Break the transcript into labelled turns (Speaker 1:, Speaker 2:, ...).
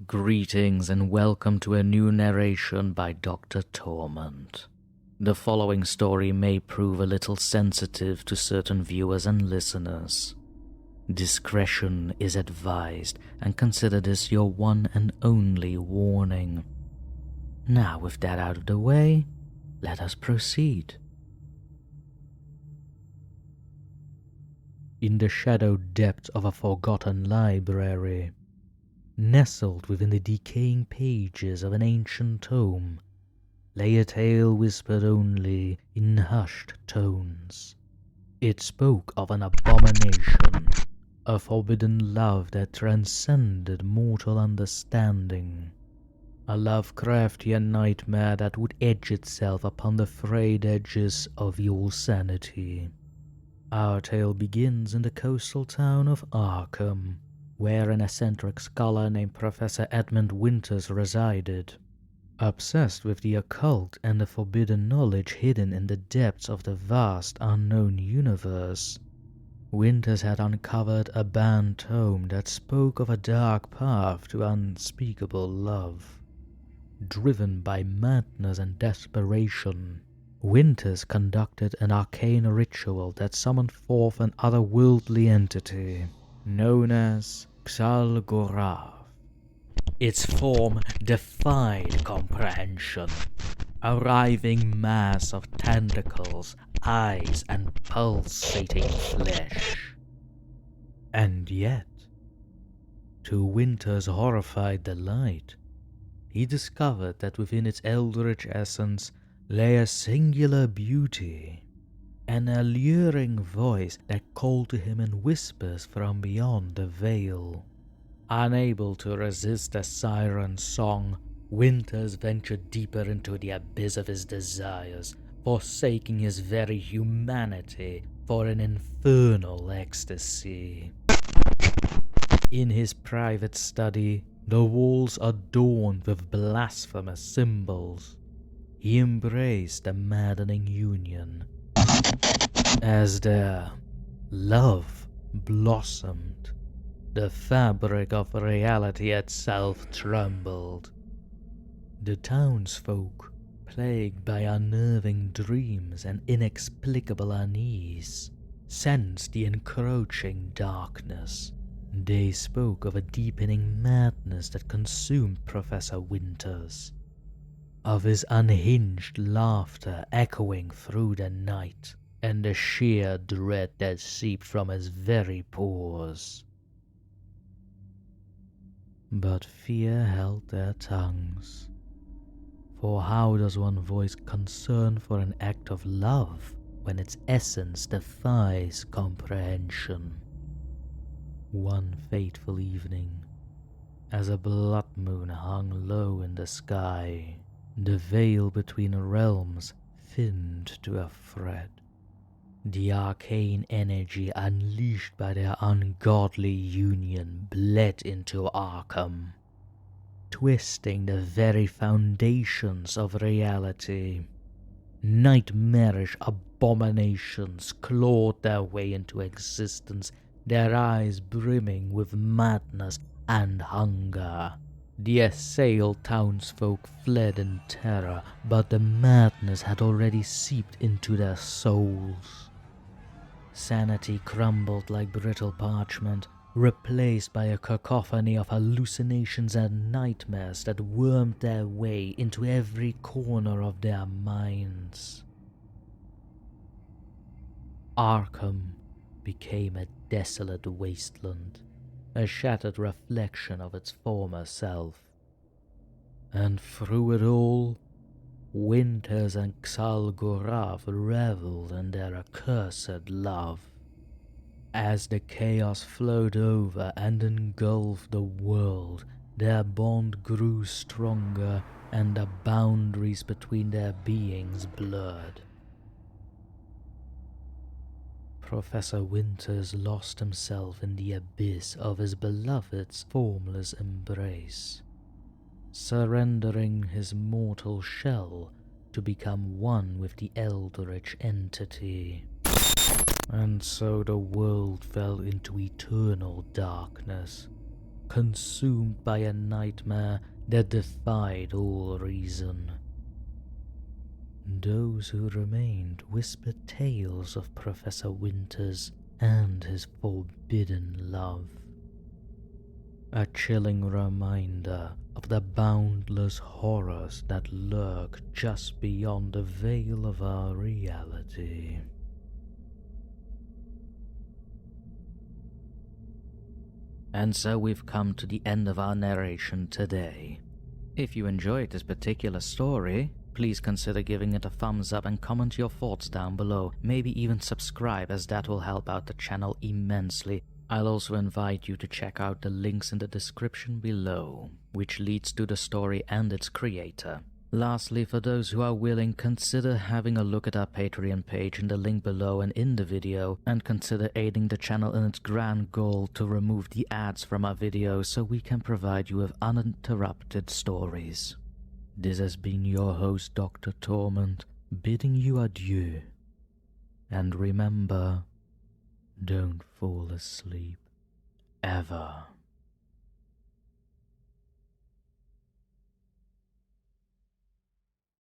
Speaker 1: Greetings and welcome to a new narration by DrTorment. The following story may prove a little sensitive to certain viewers and listeners. Discretion is advised, and consider this your one and only warning. Now, with that out of the way, let us proceed. In the shadowed depths of a forgotten library, nestled within the decaying pages of an ancient tome, lay a tale whispered only in hushed tones. It spoke of an abomination, a forbidden love that transcended mortal understanding, a Lovecraftian nightmare that would edge itself upon the frayed edges of your sanity. Our tale begins in the coastal town of Arkham, where an eccentric scholar named Professor Edmund Winters resided. Obsessed with the occult and the forbidden knowledge hidden in the depths of the vast unknown universe, Winters had uncovered a banned tome that spoke of a dark path to unspeakable love. Driven by madness and desperation, Winters conducted an arcane ritual that summoned forth an otherworldly entity known as Xal'Gorath. Its form defied comprehension, a writhing mass of tentacles, eyes, and pulsating flesh. And yet, to Winter's horrified delight, he discovered that within its eldritch essence lay a singular beauty, an alluring voice that called to him in whispers from beyond the veil. Unable to resist the siren's song, Winters ventured deeper into the abyss of his desires, forsaking his very humanity for an infernal ecstasy. In his private study, the walls adorned with blasphemous symbols, he embraced the maddening union. As their love blossomed, the fabric of reality itself trembled. The townsfolk, plagued by unnerving dreams and inexplicable unease, sensed the encroaching darkness. They spoke of a deepening madness that consumed Professor Winters, of his unhinged laughter echoing through the night, and the sheer dread that seeped from his very pores. But fear held their tongues. For how does one voice concern for an act of love when its essence defies comprehension? One fateful evening, as a blood moon hung low in the sky, the veil between realms thinned to a thread. The arcane energy unleashed by their ungodly union bled into Arkham, twisting the very foundations of reality. Nightmarish abominations clawed their way into existence, their eyes brimming with madness and hunger. The assailed townsfolk fled in terror, but the madness had already seeped into their souls. Sanity crumbled like brittle parchment, replaced by a cacophony of hallucinations and nightmares that wormed their way into every corner of their minds. Arkham became a desolate wasteland, a shattered reflection of its former self. And through it all, Winters and Xal'Gorath reveled in their accursed love. As the chaos flowed over and engulfed the world, their bond grew stronger and the boundaries between their beings blurred. Professor Winters lost himself in the abyss of his beloved's formless embrace, surrendering his mortal shell to become one with the eldritch entity. And so the world fell into eternal darkness, consumed by a nightmare that defied all reason. Those who remained whispered tales of Professor Winters and his forbidden love. A chilling reminder of the boundless horrors that lurk just beyond the veil of our reality. And so we've come to the end of our narration today. If you enjoyed this particular story, please consider giving it a thumbs up and comment your thoughts down below. Maybe even subscribe, as that will help out the channel immensely. I'll also invite you to check out the links in the description below, which leads to the story and its creator. Lastly, for those who are willing, consider having a look at our Patreon page in the link below and in the video, and consider aiding the channel in its grand goal to remove the ads from our videos so we can provide you with uninterrupted stories. This has been your host, DrTorment, bidding you adieu. And remember, don't fall asleep, ever.